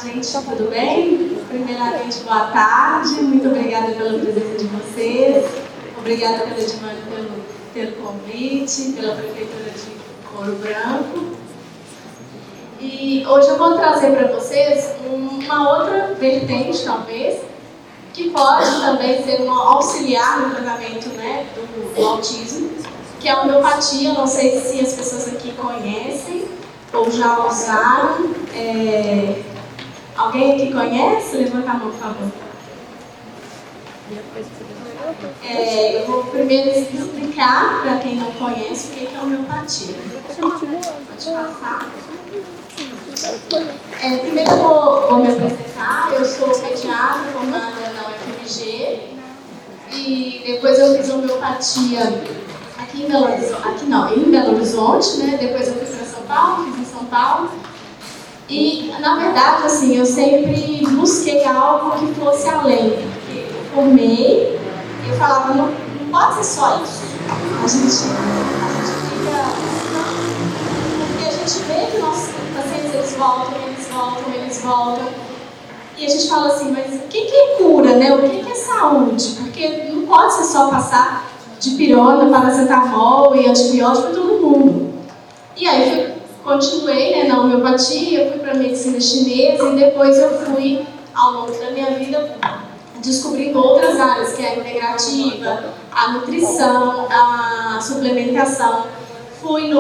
gente, tudo bem? Primeiramente, boa tarde, muito obrigada pela presença de vocês, obrigada pela Edmane pelo convite, pela Prefeitura de Ouro Branco. E hoje eu vou trazer para vocês uma outra vertente, talvez, que pode também ser um auxiliar no tratamento, né, do autismo, que é a homeopatia. Não sei se as pessoas aqui conhecem ou já usaram. Alguém aqui conhece? Levanta a mão, por favor. Eu vou primeiro explicar para quem não conhece o que é homeopatia. Pode passar. Primeiro eu vou me apresentar. Eu sou pediatra formada na UFMG e depois eu fiz homeopatia aqui em Belo Horizonte, né? Depois eu fui para São Paulo, fiz em São Paulo. E, na verdade, assim, eu sempre busquei algo que fosse além. Porque eu formei e eu falava, não pode ser só isso. A gente fica... Porque a gente vê que nossos pacientes, eles voltam. E a gente fala assim, mas o que é cura, né? O que é saúde? Porque não pode ser só passar de pirona, paracetamol e antibiótico para todo mundo. E aí continuei, né, na homeopatia, fui para a medicina chinesa e depois eu fui, ao longo da minha vida, descobrindo outras áreas, que é a integrativa, a nutrição, a suplementação. Fui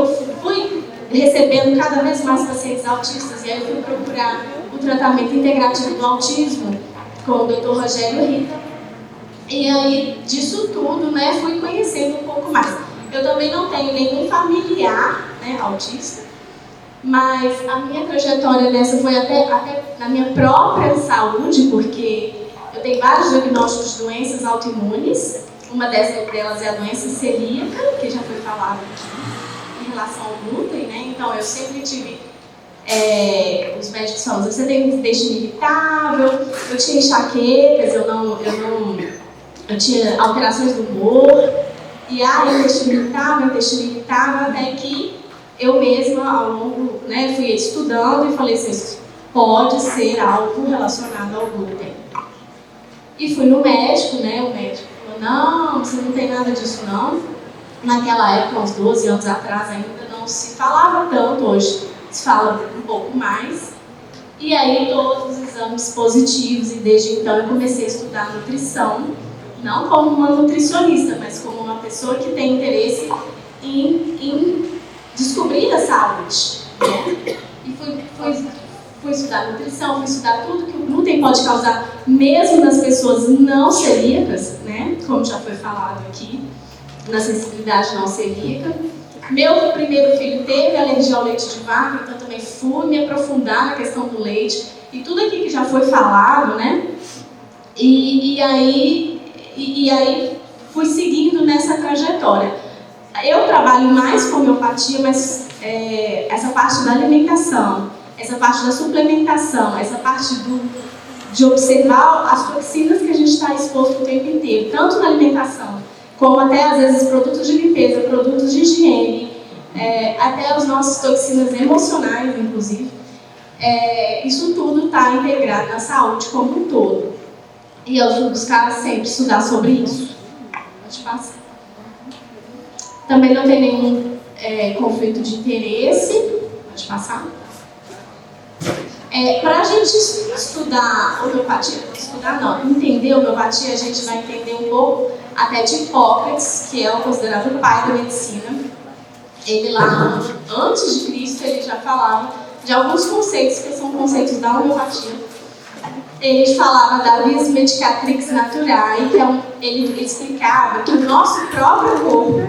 recebendo cada vez mais pacientes autistas e aí fui procurar o tratamento integrativo do autismo com o Dr. Rogério Rita. E aí, disso tudo, né, fui conhecendo um pouco mais. Eu também não tenho nenhum familiar, né, autista, mas a minha trajetória nessa foi até na minha própria saúde, porque eu tenho vários diagnósticos de doenças autoimunes. Uma delas é a doença celíaca, que já foi falado aqui, em relação ao glúten, né? Então, eu sempre tive... os médicos falam, você tem intestino irritável, eu tinha enxaquecas, eu tinha alterações do humor, e intestino irritável, até que eu mesma, ao longo, né, fui estudando e falei assim, pode ser algo relacionado ao glúten. E fui no médico, né, o médico falou, não, você não tem nada disso não. Naquela época, uns 12 anos atrás, ainda não se falava tanto, hoje se fala um pouco mais. E aí todos os exames positivos, e desde então eu comecei a estudar nutrição, não como uma nutricionista, mas como uma pessoa que tem interesse em descobrir a saúde, né? E fui estudar nutrição, fui estudar tudo que o glúten pode causar, mesmo nas pessoas não celíacas, né? Como já foi falado aqui, na sensibilidade não celíaca. Meu primeiro filho teve alergia ao leite de vaca, então também fui me aprofundar na questão do leite, e tudo aqui que já foi falado, né? E aí fui seguindo nessa trajetória. Eu trabalho mais com homeopatia, mas essa parte da alimentação, essa parte da suplementação, essa parte de observar as toxinas que a gente está exposto o tempo inteiro, tanto na alimentação, como até às vezes produtos de limpeza, produtos de higiene, até as nossas toxinas emocionais, inclusive. Isso tudo está integrado na saúde como um todo. E eu fui buscar sempre estudar sobre isso. Pode passar. Também não tem nenhum conflito de interesse. Pode passar. Para a gente estudar homeopatia, entender homeopatia, a gente vai entender um pouco até de Hipócrates, que é o considerado o pai da medicina. Ele lá, antes de Cristo, ele já falava de alguns conceitos que são conceitos da homeopatia. Ele falava da vis medicatrix naturae, que ele explicava que o nosso próprio corpo,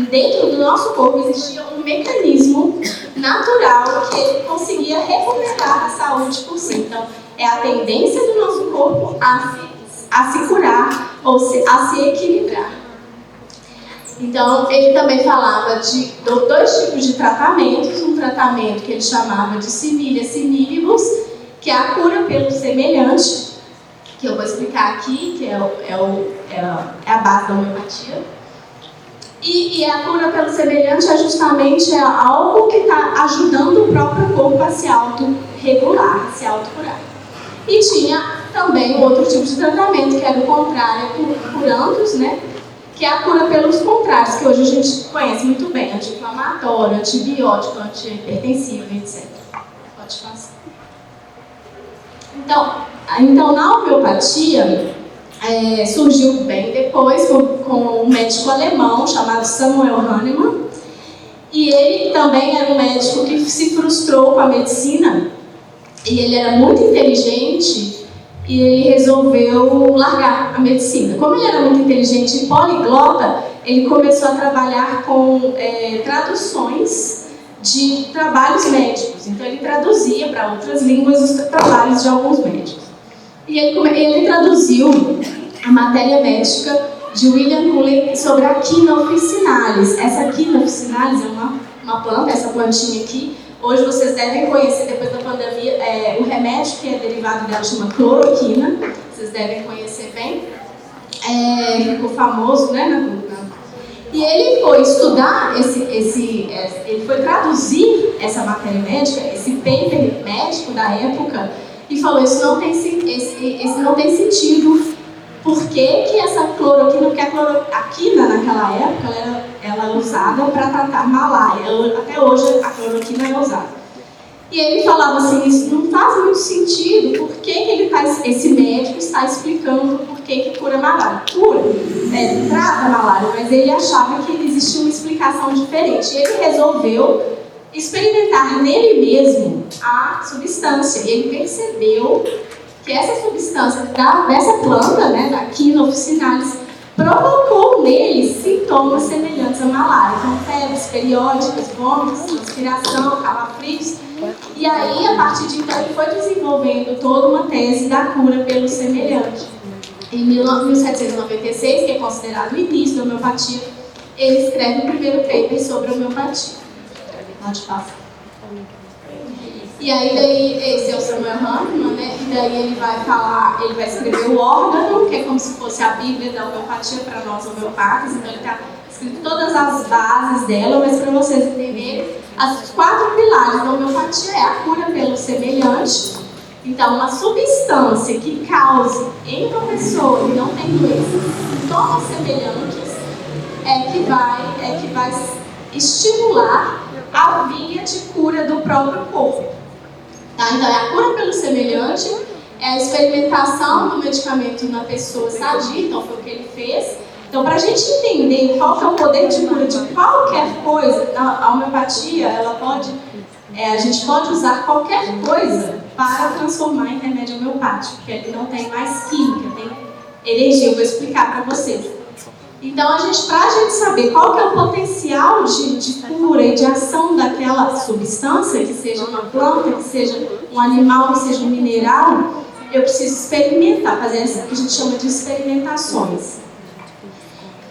dentro do nosso corpo, existia um mecanismo natural que ele conseguia recuperar a saúde por si. Então, é a tendência do nosso corpo a se curar ou a se equilibrar. Então, ele também falava de dois tipos de tratamentos. Um tratamento que ele chamava de similia similibus, que é a cura pelo semelhante, que eu vou explicar aqui, que é a base da homeopatia. E a cura pelo semelhante é justamente algo que está ajudando o próprio corpo a se regular, se autocurar. E tinha também um outro tipo de tratamento, que era o contrário, por ambos, né? Que é a cura pelos contrários, que hoje a gente conhece muito bem, anti-inflamatório, antibiótico, antihipertensivo, etc. Pode passar. Então na homeopatia, surgiu bem depois com um médico alemão chamado Samuel Hahnemann, e ele também era um médico que se frustrou com a medicina, e ele era muito inteligente, e ele resolveu largar a medicina. Como ele era muito inteligente e poliglota, ele começou a trabalhar com traduções de trabalhos médicos. Então ele traduzia para outras línguas os trabalhos de alguns médicos. E ele traduziu a matéria médica de William Cullen sobre a Quina officinalis. Essa Quina officinalis é uma planta, essa plantinha aqui. Hoje vocês devem conhecer, depois da pandemia, o remédio que é derivado dela chama cloroquina. Vocês devem conhecer bem. Ficou famoso, né? E ele foi estudar ele foi traduzir essa matéria médica, esse paper médico da época, e falou: isso não tem sentido. Por que essa cloroquina? Porque a quina naquela época ela era usada para tratar malária. Até hoje a cloroquina é usada. E ele falava assim: isso não faz muito sentido. Por que esse médico está explicando por que cura malária? Trata a malária, mas ele achava que existia uma explicação diferente. E ele resolveu experimentar nele mesmo a substância. E ele percebeu que essa substância dessa planta, né, da Quina officinalis, provocou nele sintomas semelhantes à malária. Então, febres periódicas, vômitos, transpiração, calafrios. E aí, a partir de então, ele foi desenvolvendo toda uma tese da cura pelo semelhante. Em 1796, que é considerado o início da homeopatia, ele escreve o primeiro paper sobre a homeopatia. Pode passar. E aí, esse é o Samuel Hahnemann, né? E daí ele vai escrever o órgão, que é como se fosse a Bíblia da homeopatia para nós homeopatas. Então ele está escrito todas as bases dela, mas para vocês entenderem, as 4 pilares da homeopatia é a cura pelo semelhante. Então, uma substância que cause em uma pessoa que não tem doença sintomas semelhantes é que vai estimular a via de cura do próprio corpo. Tá? Então, a cura pelo semelhante é a experimentação do medicamento na pessoa sadia, então foi o que ele fez. Então, para a gente entender qual que é o poder de cura de qualquer coisa, a homeopatia, a gente pode usar qualquer coisa para transformar em remédio homeopático, porque ele não tem mais química, tem energia. Eu vou explicar para vocês. Então, para a gente saber qual que é o potencial de cura e de ação daquela substância, que seja uma planta, que seja um animal, que seja um mineral, eu preciso experimentar, fazer isso que a gente chama de experimentações.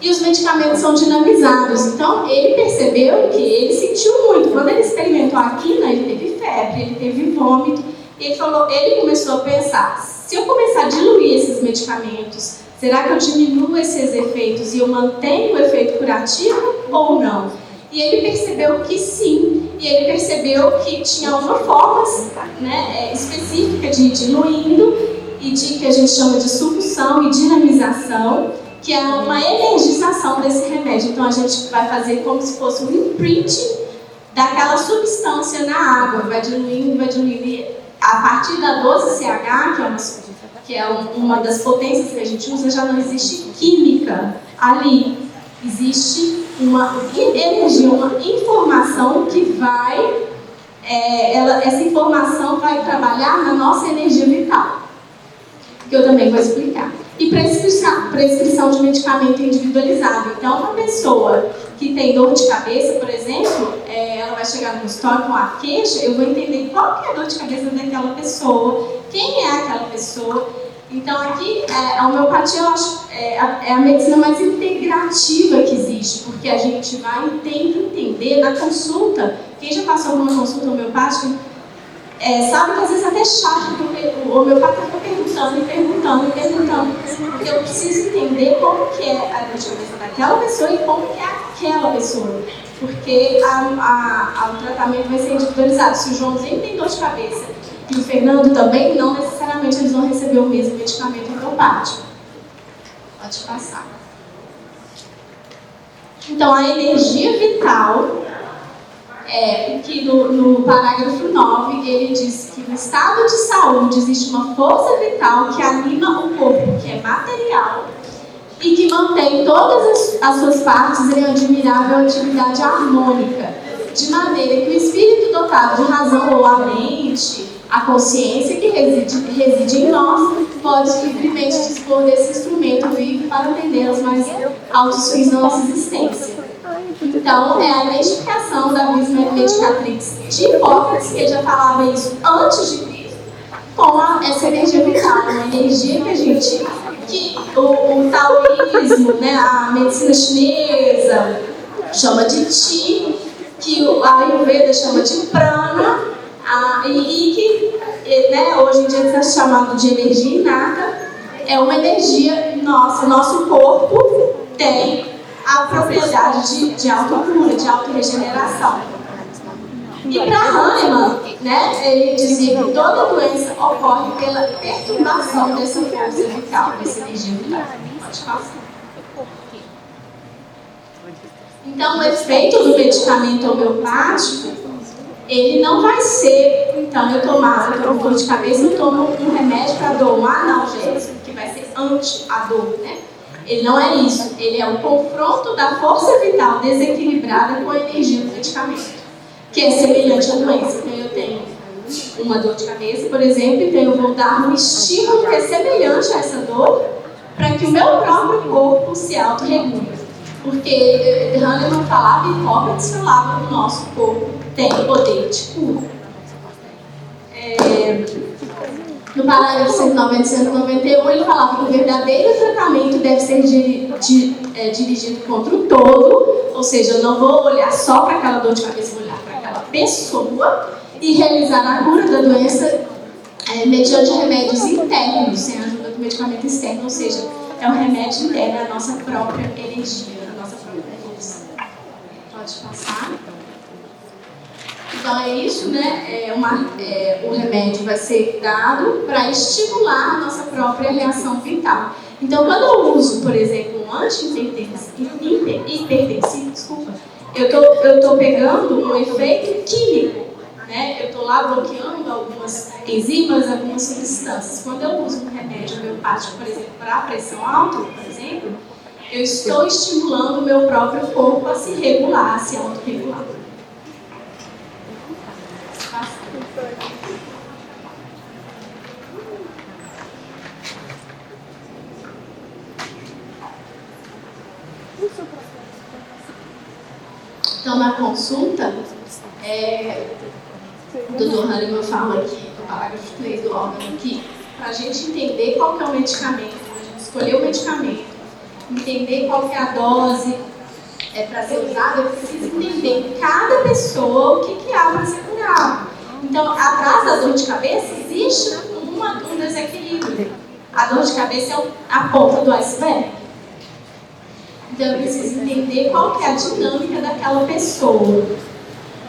E os medicamentos são dinamizados. Então, ele percebeu que ele sentiu muito. Quando ele experimentou a quina, ele teve febre, ele teve vômito. E ele começou a pensar: se eu começar a diluir esses medicamentos, será que eu diminuo esses efeitos e eu mantenho o efeito curativo ou não? E ele percebeu que sim. E ele percebeu que tinha uma forma, né, específica de ir diluindo e que a gente chama de sucção e dinamização, que é uma energização desse remédio. Então, a gente vai fazer como se fosse um imprint daquela substância na água. Vai diluindo, vai diluindo. E a partir da 12CH, que é uma das potências que a gente usa, já não existe química ali. Existe uma energia, uma informação que vai... essa informação vai trabalhar na nossa energia vital, que eu também vou explicar. E prescrição de medicamento individualizado. Então, uma pessoa que tem dor de cabeça, por exemplo, ela vai chegar no consultório com a queixa, eu vou entender qual que é a dor de cabeça daquela pessoa, quem é aquela pessoa. Então, aqui, a homeopatia, eu acho, é a medicina mais integrativa que existe, porque a gente vai entender na consulta. Quem já passou por uma consulta homeopática, sabe que às vezes é até chato, porque o homeopata fica perguntando, porque eu preciso entender como que é a dor de cabeça daquela pessoa e como que é aquela pessoa, porque o tratamento vai ser individualizado. Se o Joãozinho tem dor de cabeça e o Fernando também, não necessariamente eles vão receber o mesmo medicamento homeopático. Pode passar. Então, a energia vital, que no parágrafo 9, ele diz que no estado de saúde existe uma força vital que anima o corpo, que é material, e que mantém todas as suas partes em admirável atividade harmônica, de maneira que o espírito dotado de razão ou a mente, a consciência que reside em nós, pode livremente dispor desse instrumento vivo para atender aos mais altos fins da nossa existência. Então, é a identificação da vis medicatrix de Hipócrates, que ele já falava isso antes de Cristo, com essa energia vital, uma energia que a gente, que o taoísmo, né, a medicina chinesa chama de Qi, que a Ayurveda chama de Prana, e que, né, hoje em dia está chamado de energia inata. É uma energia nossa, nosso corpo tem a propriedade de autocura, de autorregeneração. E para Hahnemann, né, ele dizia que toda doença ocorre pela perturbação dessa força vital, dessa energia vital. Pode passar. Então, o efeito do medicamento homeopático, ele não vai ser, então, eu tomo dor de cabeça, eu tomo um remédio para dor, um analgésico, que vai ser anti a dor, né? Ele não é isso, ele é o confronto da força vital desequilibrada com a energia do medicamento, que é semelhante à doença. Então, eu tenho uma dor de cabeça, por exemplo, então eu vou dar um estímulo que é semelhante a essa dor, para que o meu próprio corpo se autorregule. Porque Hahnemann falava e Hipócrates falava que o nosso corpo tem poder de cura. No parágrafo 190 e 191, ele falava que o verdadeiro tratamento deve ser dirigido contra o todo, ou seja, eu não vou olhar só para aquela dor de cabeça, vou olhar para aquela pessoa e realizar a cura da doença mediante remédios internos, sem a ajuda do medicamento externo, ou seja, é um remédio interno, é a nossa própria energia, a nossa própria força. Pode passar. Então é isso, né? O remédio vai ser dado para estimular a nossa própria reação vital. Então, quando eu uso, por exemplo, um anti-hipertensivo, eu estou pegando um efeito químico, né? Eu estou lá bloqueando algumas enzimas, algumas substâncias. Quando eu uso um remédio homeopático, por exemplo, para a pressão alta, por exemplo, eu estou estimulando o meu próprio corpo a se regular, a se autorregular. Então, na consulta, o Dr. Hahnemann fala aqui, no parágrafo 3 do órgão, que para a gente entender qual que é o medicamento, a gente escolher o medicamento, entender qual que é a dose para ser usada, eu preciso entender em cada pessoa o que há para ser curado. Então, atrás da dor de cabeça existe um desequilíbrio. A dor de cabeça é a ponta do iceberg. Então, eu preciso entender qual que é a dinâmica daquela pessoa.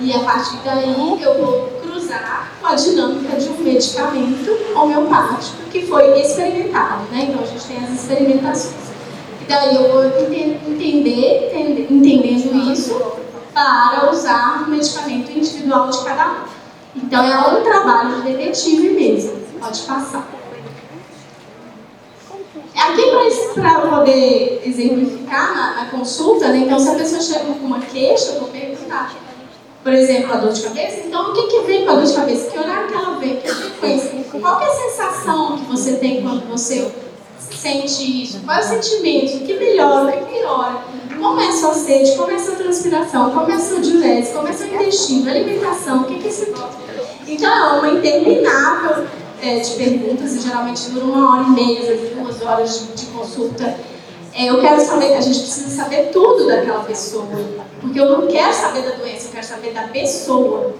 E a partir daí, eu vou cruzar com a dinâmica de um medicamento homeopático que foi experimentado, né? Então, a gente tem as experimentações. E daí, eu vou entendendo isso para usar o medicamento individual de cada um. Então, é um trabalho de detetive mesmo. Pode passar. Aqui para poder exemplificar na consulta, né? Então, se a pessoa chega com uma queixa, eu vou perguntar, por exemplo, a dor de cabeça. Então, o que vem com a dor de cabeça? Que horário que ela vem? Que frequência? Qual é a sensação que você tem quando você sente isso? Qual é o sentimento? O que melhora? O que piora? Como é a sua sede? Como é a sua transpiração? Como é a sua diurese? Como é o seu intestino? Alimentação? O que é isso? Então, é uma interminável de perguntas, e geralmente dura 1h30, 2 horas de consulta. Eu quero saber, a gente precisa saber tudo daquela pessoa, porque eu não quero saber da doença, eu quero saber da pessoa.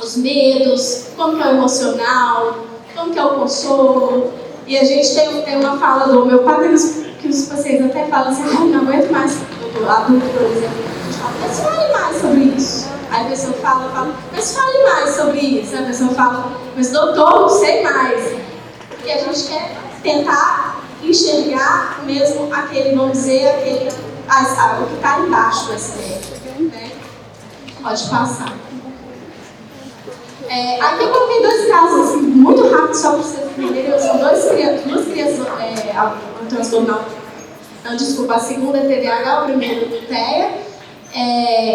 Os medos, como que é o emocional, como que é o consolo. E a gente tem uma fala do meu pai que os pacientes até falam assim, não aguento mais, doutor, adulto, por exemplo. A gente fala, mas fale mais sobre isso. Aí a pessoa fala, mas fale mais sobre isso. A pessoa fala, mas doutor, não sei mais. Porque a gente quer tentar enxergar mesmo aquele, vamos dizer, o que está embaixo do iceberg, né? Pode passar. Aqui eu coloquei dois casos assim, muito rápidos, só para vocês entenderem. São duas crianças um transtorno. Não, desculpa, a segunda é TDAH, o primeiro é TEA.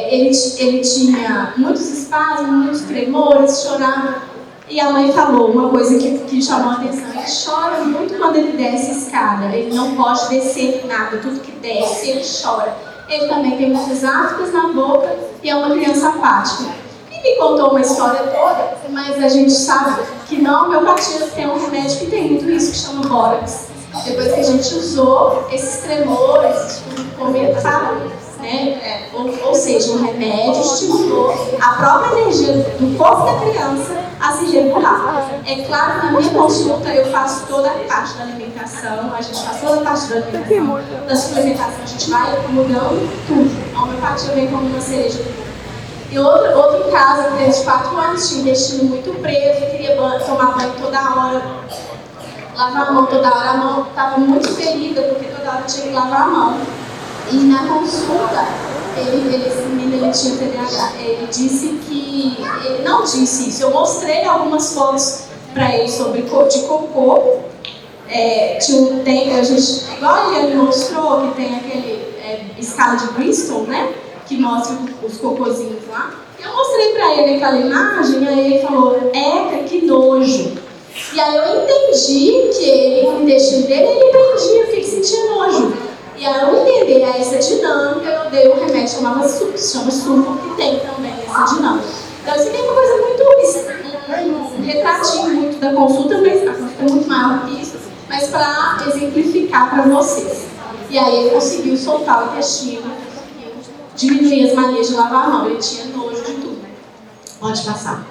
Ele tinha muitos espasmos, muitos tremores, chorava. E a mãe falou uma coisa que chamou a atenção. Ele chora muito quando ele desce a escada. Ele não pode descer nada, tudo que desce ele chora. Ele também tem muitas aftas na boca e é uma criança apática. Me contou uma história toda, mas a gente sabe que na homeopatia tem um remédio que tem muito isso, que chama Bórax. Depois que a gente usou, esses tremores começaram, né? Ou seja, o remédio estimulou a própria energia do corpo da criança a se regular. É claro que na minha consulta eu faço toda a parte da alimentação, a gente faz toda a parte da alimentação, da suplementação, a gente vai mudando tudo. A homeopatia vem como uma cereja do bolo. E outro caso, a criança de 4 anos, tinha o intestino muito preso, queria tomar banho toda hora, lavar a mão toda hora, a mão estava muito ferida, porque toda hora tinha que lavar a mão. E na consulta, esse menino tinha TDAH, ele disse que, ele não disse isso, eu mostrei algumas fotos para ele sobre de cocô, igual ele mostrou, que tem aquele escala de Bristol, né? Que mostra os cocôzinhos lá. Eu mostrei pra ele aquela imagem, aí ele falou, eca, que nojo. E aí eu entendi que o intestino dele, ele entendia que ele sentia nojo. E aí eu entendi essa dinâmica, eu dei um remédio que chama sulfo, que tem também essa dinâmica. Então isso aqui é uma coisa muito, um retratinho muito da consulta, mas a consulta é muito maior que isso, mas para exemplificar para vocês. E aí ele conseguiu soltar o intestino, diminuir as manias de lavar a mão, ele tinha nojo de tudo. Pode passar.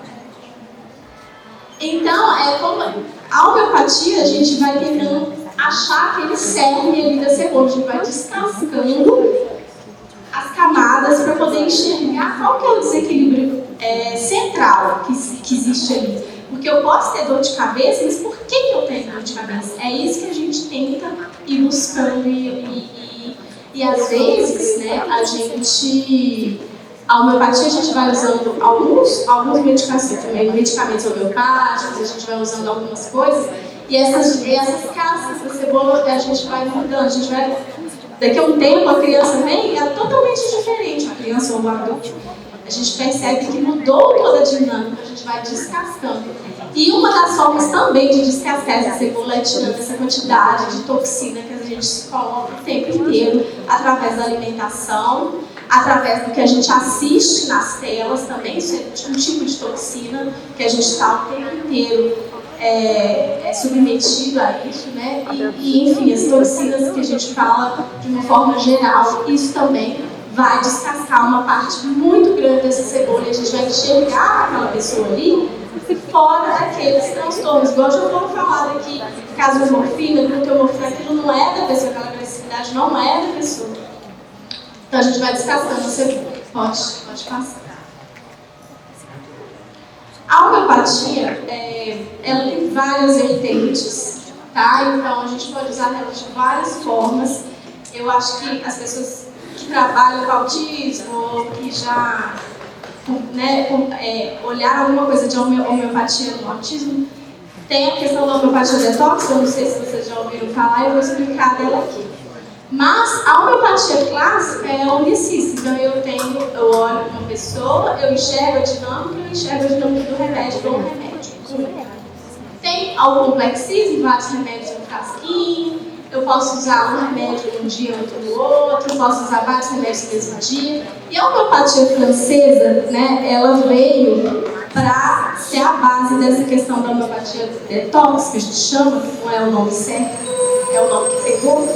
Então, como a homeopatia, a gente vai tentando achar aquele cerne ali da cebola, a gente vai descascando as camadas para poder enxergar qual que é o desequilíbrio central que existe ali. Porque eu posso ter dor de cabeça, mas por que eu tenho dor de cabeça? É isso que a gente tenta ir buscando e às vezes, né, a homeopatia a gente vai usando alguns medicamentos homeopáticos, a gente vai usando algumas coisas, e essas cascas da cebola a gente vai mudando, daqui a um tempo a criança vem, é totalmente diferente, a criança ou o adulto. A gente percebe que mudou toda a dinâmica, a gente vai descascando. E uma das formas também de descascar essa cebola é tirando essa quantidade de toxina que a gente coloca o tempo inteiro, através da alimentação, através do que a gente assiste nas telas também, isso é um tipo de toxina que a gente está o tempo inteiro submetido a isso, né? E enfim, as toxinas que a gente fala de uma forma geral, isso também vai descascar uma parte muito grande dessa cebola e a gente vai enxergar aquela pessoa ali fora daqueles transtornos. Igual eu já vou falar aqui, caso de morfina, gluteomorfina, aquilo não é da pessoa, aquela agressividade não é da pessoa. Então a gente vai descascando a cebola. Pode passar. A homeopatia, ela tem várias vertentes, tá? Então a gente pode usar ela de várias formas. Eu acho que as pessoas que trabalham com autismo, que já olharam alguma coisa de homeopatia no autismo, tem a questão da homeopatia detox, eu não sei se vocês já ouviram falar, eu vou explicar dela aqui. Mas a homeopatia clássica é unicista, então eu olho uma pessoa, eu enxergo a dinâmica do remédio, dou um remédio. Tem ao complexismo, vários remédios no frasquinho. Eu posso usar um remédio um dia, outro no outro, posso usar vários remédios no mesmo dia. E a homeopatia francesa, né, ela veio para ser a base dessa questão da homeopatia detox, que a gente chama, que não é o nome certo, é o nome que pegou.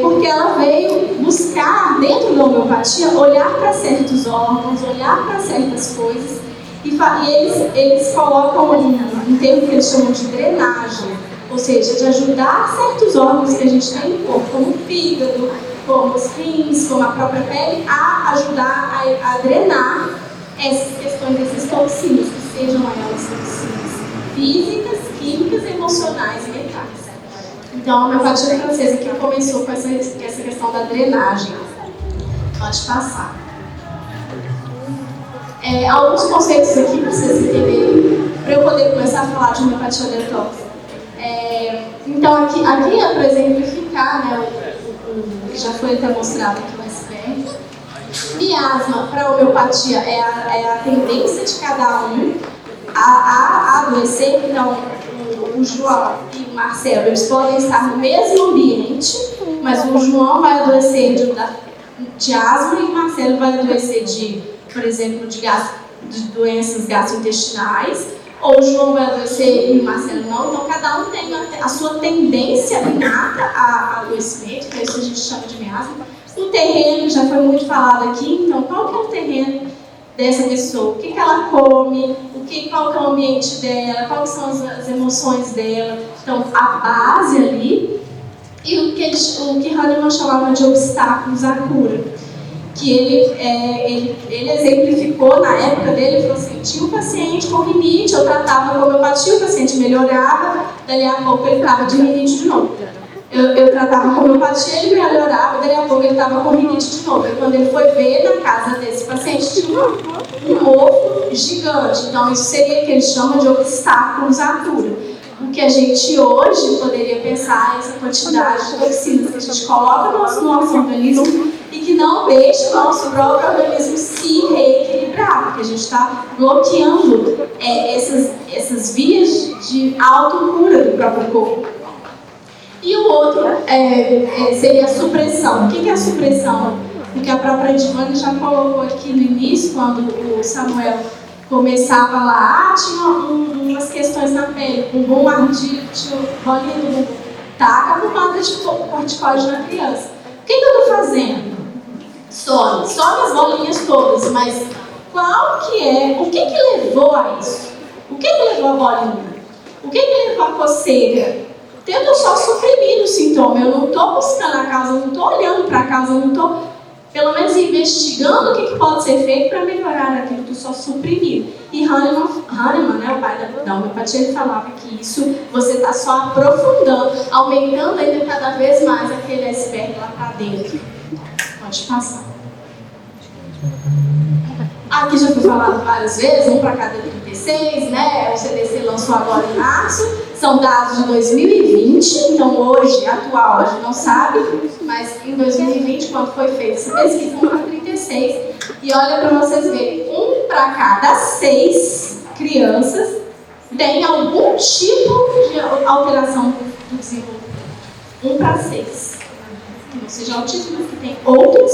Porque ela veio buscar, dentro da homeopatia, olhar para certos órgãos, olhar para certas coisas, e eles colocam um termo que eles chamam de drenagem. Ou seja, de ajudar certos órgãos que a gente tem no corpo, como o fígado, como os rins, como a própria pele, a ajudar a drenar essas questões, essas toxinas, que sejam elas toxinas físicas, químicas, emocionais e mentais. Então, a homeopatia francesa que começou com essa questão da drenagem. Pode passar. Alguns conceitos aqui para vocês entenderem, para eu poder começar a falar de homeopatia detox. Então, aqui é para exemplificar, né, o que já foi até mostrado aqui no SPR. Miasma, para a homeopatia, é a tendência de cada um a adoecer. Então, o João e o Marcelo, eles podem estar no mesmo ambiente, mas o João vai adoecer de asma e o Marcelo vai adoecer por exemplo, de doenças gastrointestinais, ou o João vai adoecer e o Marcelo não. Então, cada um tem a sua tendência inata a adoecimento, que é isso que a gente chama de miasma. O terreno já foi muito falado aqui, então qual que é o terreno dessa pessoa? O que ela come? Qual que é o ambiente dela? Quais são as emoções dela? Então, a base ali, e o que Hahnemann chamava de obstáculos à cura, que ele exemplificou na época dele. Ele falou assim: tinha um paciente com rinite, eu tratava com homeopatia, o paciente melhorava, dali a pouco ele estava de rinite de novo. Eu tratava com homeopatia, ele melhorava, dali a pouco ele estava com rinite de novo. E quando ele foi ver, na casa desse paciente tinha um mofo gigante. Então, isso seria o que ele chama de obstáculos à cura. O que a gente hoje poderia pensar é essa quantidade de toxinas que a gente coloca no nosso organismo e que não deixa o nosso próprio organismo se reequilibrar, porque a gente está bloqueando essas vias de autocura do próprio corpo. E o outro seria a supressão. O que é a supressão? Porque a própria Edivane já colocou aqui no início, quando o Samuel começava lá, tinha umas questões na pele, um bom ardilho, tinha bolinha do bumbum. Taca a pomada de corticoide na criança. O que eu estou fazendo? Some as bolinhas todas, mas o que levou a isso? O que levou a bolinha? O que levou a coceira? Eu estou só suprimindo o sintoma, eu não estou buscando a causa, eu não estou olhando para a causa, eu não estou, pelo menos, investigando o que pode ser feito para melhorar aquilo, estou só suprimindo. E Hahnemann, né, o pai da homeopatia, ele falava que isso você está só aprofundando, aumentando ainda cada vez mais aquele iceberg lá para dentro. Pode passar. Aqui já foi falado várias vezes, um para cada 36, né? O CDC lançou agora em março, são dados de 2020, então hoje, atual, a gente não sabe, mas em 2020, quando foi feita essa pesquisa, 1 para 36, e olha para vocês verem, 1 para cada 6 crianças tem algum tipo de alteração do desenvolvimento. 1 para 6. Ou seja, autismo que tem outros.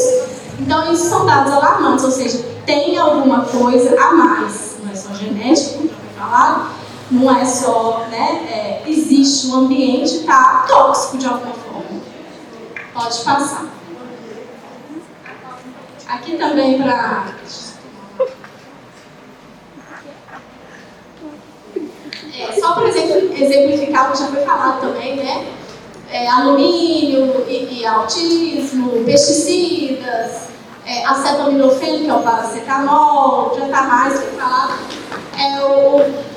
Então, isso são dados alarmantes, ou seja, tem alguma coisa a mais. Não é só genético, como já foi falado, não é só, né, existe um ambiente que está tóxico de alguma forma. Pode passar. Aqui também para... só para exemplificar o que já foi falado também, né? Alumínio e autismo, pesticidas, acetaminofeno, que é o paracetamol, já está mais do que falado.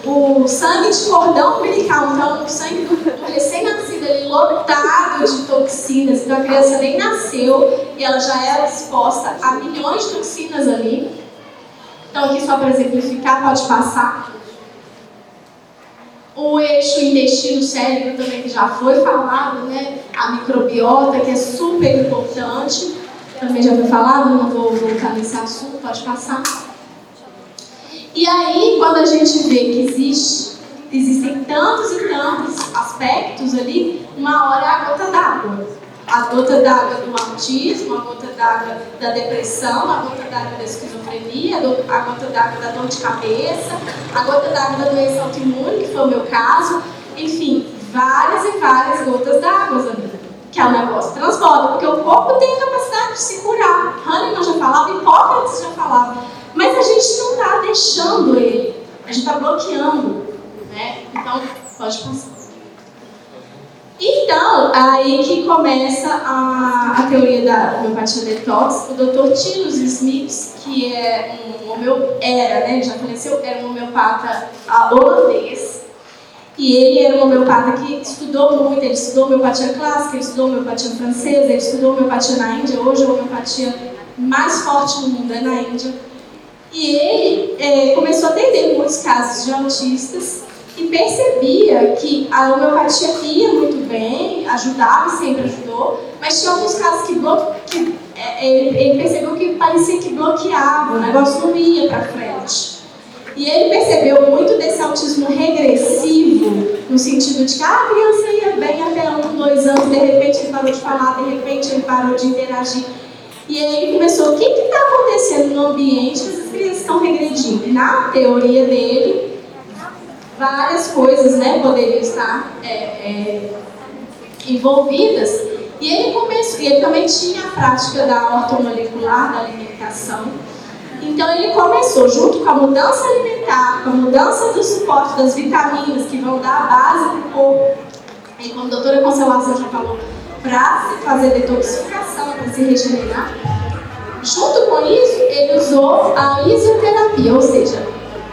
O sangue de cordão umbilical, então o sangue do recém-nascido ali lotado de toxinas, então a criança nem nasceu e ela já era exposta a milhões de toxinas ali. Então aqui só para exemplificar, pode passar. O eixo intestino-cérebro também, que já foi falado, né? A microbiota, que é super importante, também já foi falado, não vou voltar nesse assunto, pode passar. E aí, quando a gente vê que existem tantos e tantos aspectos ali, uma hora é a gota d'água. A gota d'água do autismo, a gota d'água da depressão, a gota d'água da esquizofrenia, a gota d'água da dor de cabeça, a gota d'água da doença autoimune, que foi o meu caso. Enfim, várias e várias gotas d'água ali, que é um negócio que transborda, porque o corpo tem a capacidade de se curar. Hahnemann já falava, Hipócrates já falava, mas a gente não está deixando ele, a gente está bloqueando, né? Então, pode passar. Então, aí que começa a teoria da homeopatia detox. O Dr. Titus Smith, que é ele já faleceu, era um homeopata holandês. E ele era um homeopata que estudou muito, ele estudou homeopatia clássica, ele estudou homeopatia francesa, ele estudou homeopatia na Índia. Hoje a homeopatia mais forte no mundo é na Índia. E ele começou a atender muitos casos de autistas e percebia que a homeopatia ia muito bem, ajudava e sempre ajudou, mas tinha alguns casos que ele percebeu que parecia que bloqueava, o negócio não ia para frente. E ele percebeu muito desse autismo regressivo, no sentido de que a criança ia bem até 1, 2 anos, de repente ele parou de falar, de repente ele parou de interagir. E aí ele começou, o que está acontecendo no ambiente que essas crianças estão regredindo? Na teoria dele, várias coisas, né, poderiam estar envolvidas. E ele também tinha a prática da ortomolecular, da alimentação. Então ele começou, junto com a mudança alimentar, com a mudança do suporte das vitaminas, que vão dar a base para o corpo, e como a doutora Consolação já falou, para se fazer detoxificação, para se regenerar. Junto com isso, ele usou a isioterapia, ou seja,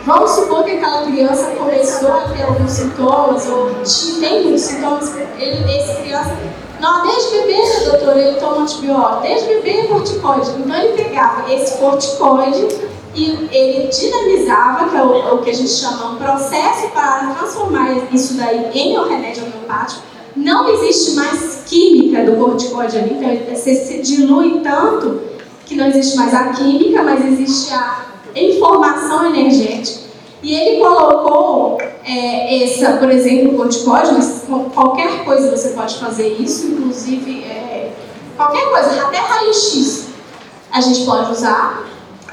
vamos supor que aquela criança começou a ter alguns sintomas, ou tem muitos sintomas, essa criança, não, desde bebê, né, doutora, ele toma antibiótico, desde bebê é corticoide. Então ele pegava esse corticoide e ele dinamizava, que é o que a gente chama um processo para transformar isso daí em um remédio homeopático. Não existe mais química do corticoide ali, então você se dilui tanto que não existe mais a química, mas existe a informação energética. E ele colocou por exemplo, o corticoide, mas com qualquer coisa você pode fazer isso, inclusive qualquer coisa, até raio-x a gente pode usar.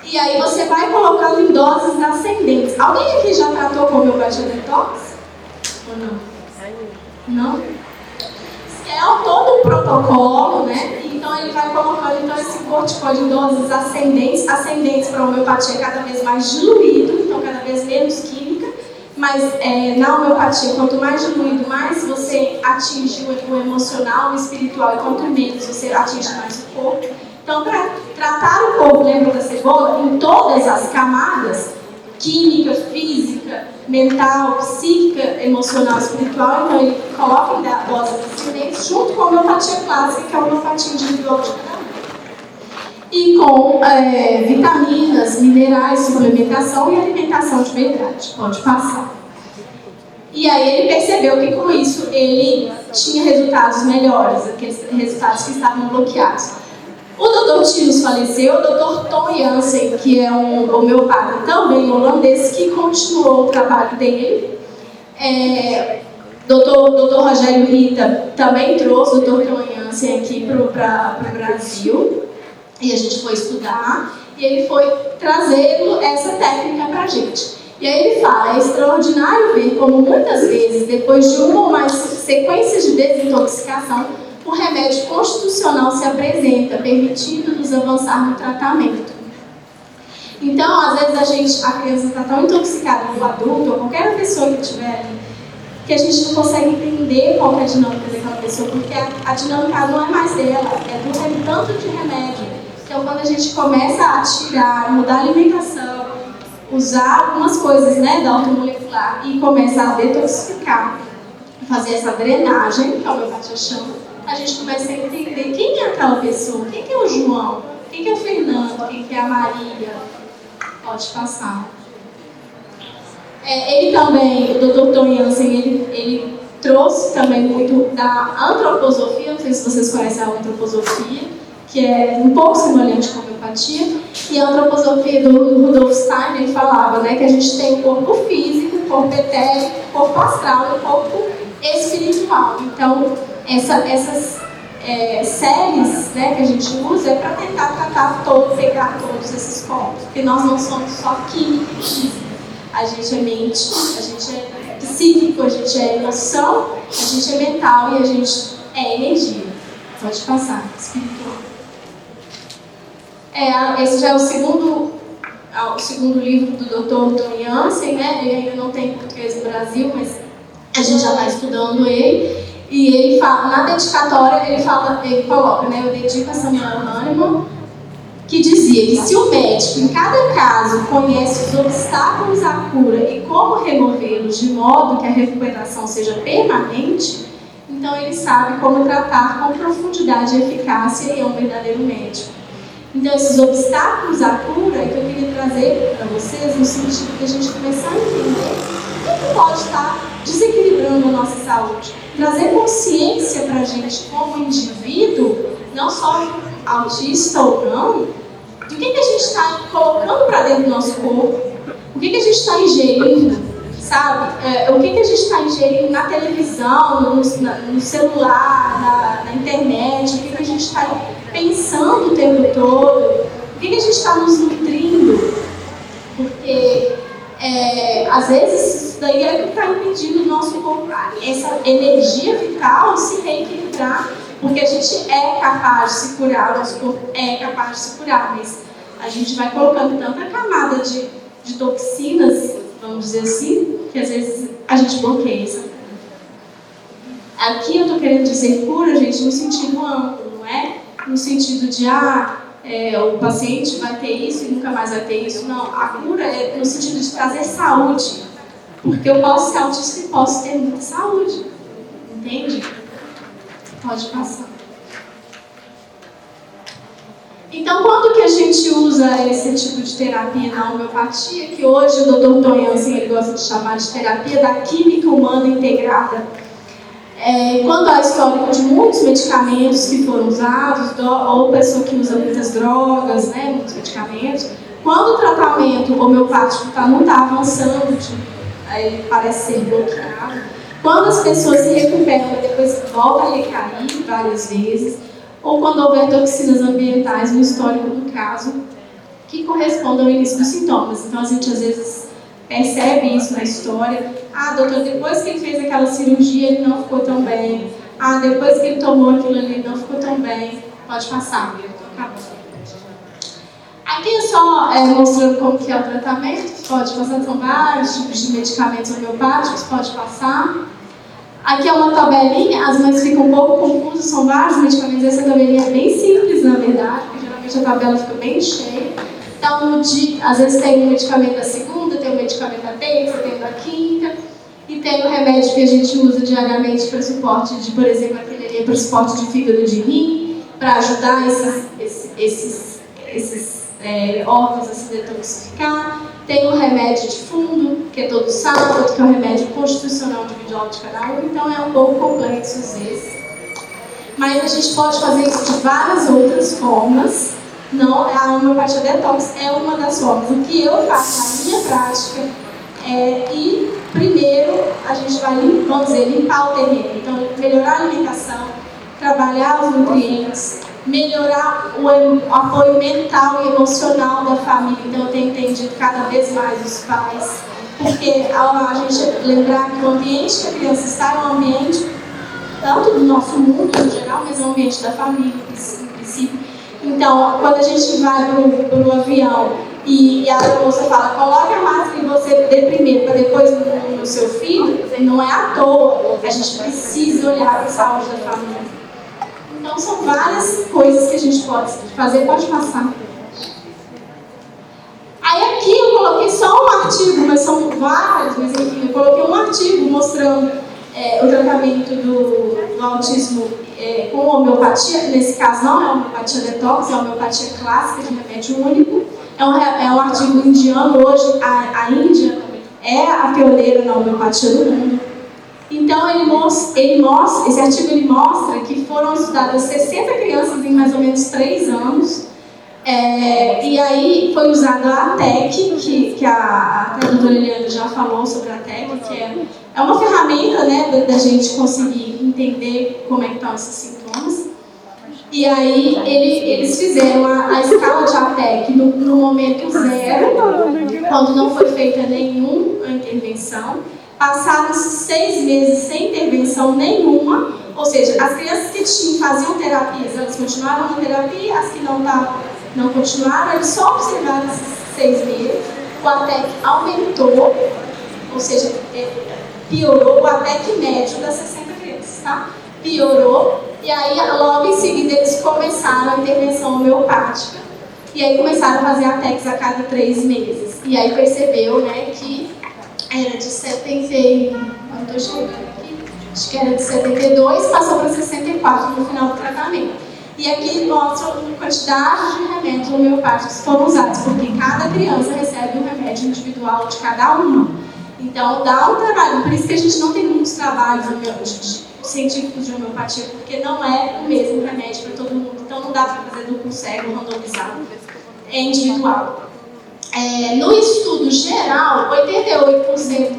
E aí você vai colocando em doses ascendentes. Alguém aqui já tratou com homeopatia detox? Ou não? Não? É todo um protocolo, né? Então ele vai colocando esse corticoide em doses ascendentes para a homeopatia cada vez mais diluído, então cada vez menos química, mas na homeopatia, quanto mais diluído, mais você atinge o emocional, o espiritual, e quanto menos você atinge mais o corpo. Então, para tratar o corpo, lembra da cebola, em todas as camadas, química, física, mental, psíquica, emocional, espiritual, então ele coloca em doses ascendentes junto com a homeopatia clássica, que é a homeopatia individual de cada um. E com vitaminas, minerais, suplementação e alimentação de verdade. Pode passar. E aí ele percebeu que com isso ele tinha resultados melhores, aqueles resultados que estavam bloqueados. O Dr. Titus faleceu, o Dr. Tom Jansen, que é um homeopata também holandês, que continuou o trabalho dele. Dr. Rogério Rita também trouxe o Dr. Tom Jansen aqui para o Brasil, e a gente foi estudar, e ele foi trazendo essa técnica para a gente. E aí ele fala, é extraordinário ver como muitas vezes, depois de uma ou mais sequências de desintoxicação, o remédio constitucional se apresenta, permitindo-nos avançar no tratamento. Então, às vezes a criança está tão intoxicada, ou o adulto, ou qualquer pessoa que estiver ali, que a gente não consegue entender qual é a dinâmica daquela pessoa, porque a dinâmica não é mais dela, é do tanto de remédio. Então, quando a gente começa a tirar, mudar a alimentação, usar algumas coisas, né, da ortomolecular, e começa a detoxificar, fazer essa drenagem, que é o homeopatia chama, a gente começa a entender quem é aquela pessoa, quem é o João, quem é o Fernando, quem é a Maria. Pode passar. Ele também, o Dr. Tom Jansen, ele trouxe também muito da antroposofia, não sei se vocês conhecem a antroposofia, que é um pouco semelhante com a homeopatia, e a antroposofia do Rudolf Steiner, ele falava, né, que a gente tem o corpo físico, o corpo etérico, o corpo astral e o corpo espiritual. Então, essas séries, né, que a gente usa é para tentar pegar todos esses corpos, porque nós não somos só química e física. A gente é mente, a gente é psíquico, a gente é emoção, a gente é mental e a gente é energia. Pode passar, espiritual. Esse já é o segundo livro do Dr. Tom Jansen, né? Ele ainda não tem em português no Brasil, mas a gente já está estudando ele. E ele fala, na dedicatória, ele coloca, né, eu dedico a Samuel Hahnemann, que dizia que se o médico, em cada caso, conhece os obstáculos à cura e como removê-los de modo que a recuperação seja permanente, então ele sabe como tratar com profundidade e eficácia e é um verdadeiro médico. Então, esses obstáculos à cura é que eu queria trazer para vocês no sentido de a gente começar a entender o que pode estar desequilibrando a nossa saúde. Trazer consciência para a gente como indivíduo, não só autista ou não, do que a gente está colocando para dentro do nosso corpo, o que a gente está ingerindo, sabe? O que a gente está ingerindo na televisão, no celular, na internet, o que a gente está pensando o tempo todo, o que a gente está nos nutrindo, porque às vezes isso daí é o que está impedindo o nosso corpo, essa energia vital se reequilibrar, porque a gente é capaz de se curar, o nosso corpo é capaz de se curar, mas a gente vai colocando tanta camada de toxinas, vamos dizer assim, que às vezes a gente bloqueia, sabe? Aqui eu estou querendo dizer cura, gente, no sentido amplo, não é? No sentido de, o paciente vai ter isso e nunca mais vai ter isso. Não, a cura é no sentido de trazer saúde. Porque eu posso ser autista e posso ter muita saúde. Entende? Pode passar. Então, quando que a gente usa esse tipo de terapia na homeopatia, que hoje o Dr. Tonhão, assim, ele gosta de chamar de terapia da química humana integrada. Quando há histórico de muitos medicamentos que foram usados, ou pessoa que usa muitas drogas, né, muitos medicamentos, quando o tratamento homeopático não está avançando, ele parece ser bloqueado, quando as pessoas se recuperam e depois voltam a recair várias vezes, ou quando houver toxinas ambientais no histórico do caso, que correspondem ao início dos sintomas. Então a gente às vezes percebe isso na história. Doutor, depois que ele fez aquela cirurgia, ele não ficou tão bem. Depois que ele tomou aquilo ali, ele não ficou tão bem. Pode passar, eu estou acabando. Aqui é só mostrando como que é o tratamento. Pode passar, são vários tipos de medicamentos homeopáticos, pode passar. Aqui é uma tabelinha, as mães ficam um pouco confusas, são vários medicamentos. Essa tabelinha é bem simples, na verdade, porque geralmente a tabela fica bem cheia. Então, às vezes tem um medicamento da segunda, tem um medicamento da terça, tem um da quinta, e tem o remédio que a gente usa diariamente para suporte de, por exemplo, aquele ali é para suporte de fígado de rim, para ajudar esses órgãos a se detoxificar. Tem o remédio de fundo, que é todo sábado, que é o remédio constitucional individual de cada um, então é um pouco complexo às vezes. Mas a gente pode fazer isso de várias outras formas. Não, a homeopatia detox é uma das formas. O que eu faço na minha prática e primeiro a gente vai, vamos dizer, limpar o terreno. Então, melhorar a alimentação, trabalhar os nutrientes, melhorar o apoio mental e emocional da família. Então, eu tenho entendido cada vez mais os pais, porque a gente lembrar que o ambiente que a criança está é um ambiente tanto do nosso mundo em geral, mas é um ambiente da família, em princípio. Então, quando a gente vai para o avião e a moça fala, coloque a máscara em você primeiro, para depois no seu filho, não é à toa. A gente precisa olhar para a saúde da família. Então, são várias coisas que a gente pode fazer. Pode passar. Aí aqui eu coloquei só um artigo, mas são vários, mas enfim, eu coloquei um artigo mostrando o tratamento do autismo com homeopatia. Nesse caso não é homeopatia detox, é homeopatia clássica de remédio único. É um artigo indiano. Hoje a Índia é a pioneira na homeopatia do mundo. Então esse artigo ele mostra que foram estudadas 60 crianças em mais ou menos 3 anos. E aí foi usada a TEC, que a doutora Eliana já falou sobre a TEC, que é uma ferramenta, né, da gente conseguir entender como é que estão esses sintomas. E aí eles fizeram a escala de ATEC no momento zero, quando não foi feita nenhuma intervenção. Passaram-se 6 meses sem intervenção nenhuma, ou seja, as crianças que faziam terapias, elas continuaram na terapia, as que não continuaram, eles só observaram esses 6 meses. O ATEC aumentou, ou seja, piorou o ATEC médio das 60 crianças, tá? piorou. E aí, logo em seguida, eles começaram a intervenção homeopática. E aí começaram a fazer a TECS a cada 3 meses. E aí percebeu, né, que era de 70, não estou chegando aqui, acho que era de 72, passou para 64 no final do tratamento. E aqui mostra a quantidade de remédios homeopáticos que foram usados, porque cada criança recebe um remédio individual de cada uma. Então dá um trabalho, por isso que a gente não tem muitos trabalhos científicos de homeopatia, porque não é o mesmo remédio para todo mundo. Então não dá para fazer duplo cego, randomizado, é individual. No estudo geral, 88%,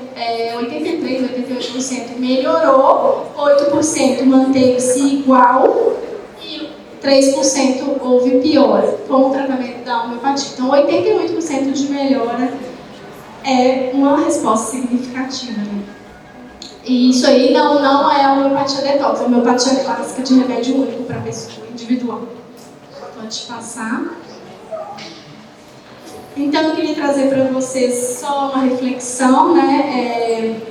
88% melhorou, 8% manteve-se igual e 3% houve piora com o tratamento da homeopatia. Então, 88% de melhora é uma resposta significativa. Né? E isso aí não é a homeopatia detox, é a homeopatia clássica de remédio único para pessoa individual. Pode passar. Então, eu queria trazer para vocês só uma reflexão, né,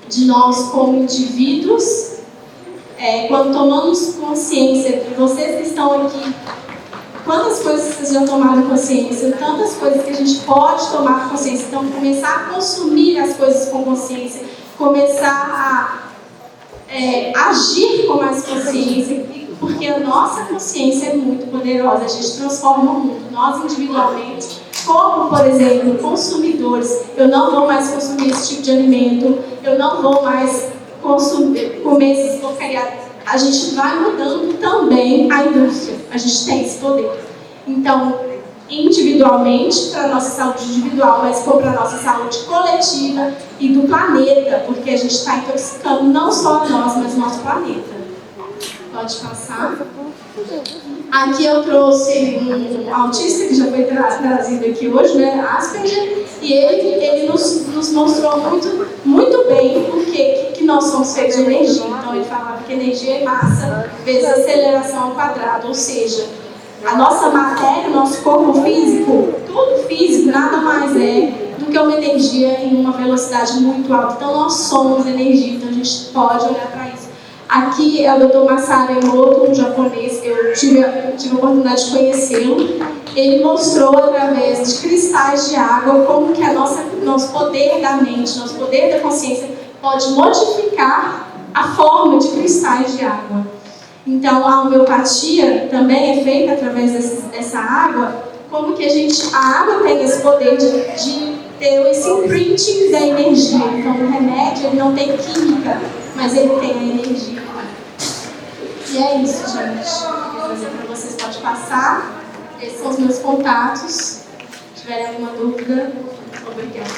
de nós como indivíduos. Quando tomamos consciência, vocês que estão aqui, quantas coisas vocês já tomaram consciência, tantas coisas que a gente pode tomar consciência. Então, começar a consumir as coisas com consciência, começar a agir com mais consciência, porque a nossa consciência é muito poderosa, a gente transforma o mundo, nós individualmente. Como, por exemplo, consumidores, eu não vou mais consumir esse tipo de alimento, eu não vou mais comer esses porcariados. A gente vai mudando também a indústria, a gente tem esse poder. Então, individualmente, para a nossa saúde individual, mas para a nossa saúde coletiva e do planeta, porque a gente está intoxicando não só a nós, mas o nosso planeta. Pode passar. Aqui eu trouxe um autista que já foi trazido aqui hoje, né, Asperger, e ele nos mostrou muito bem o que nós somos feitos de energia. Então ele falava que energia é massa vezes aceleração ao quadrado, ou seja, a nossa matéria, o nosso corpo físico, tudo físico, nada mais é do que uma energia em uma velocidade muito alta. Então nós somos energia, então a gente pode olhar para isso. Aqui é o Dr. Masaru Emoto, um japonês, eu tive a oportunidade de conhecê-lo. Ele mostrou através de cristais de água como que nosso poder da mente, nosso poder da consciência pode modificar a forma de cristais de água. Então a homeopatia também é feita através dessa água, como que a água tem esse poder de ter esse imprinting da energia. Então o remédio ele não tem química, mas ele tem a energia. E é isso, gente. Vou trazer para vocês, pode passar. Esses são os meus contatos. Se tiverem alguma dúvida, obrigada.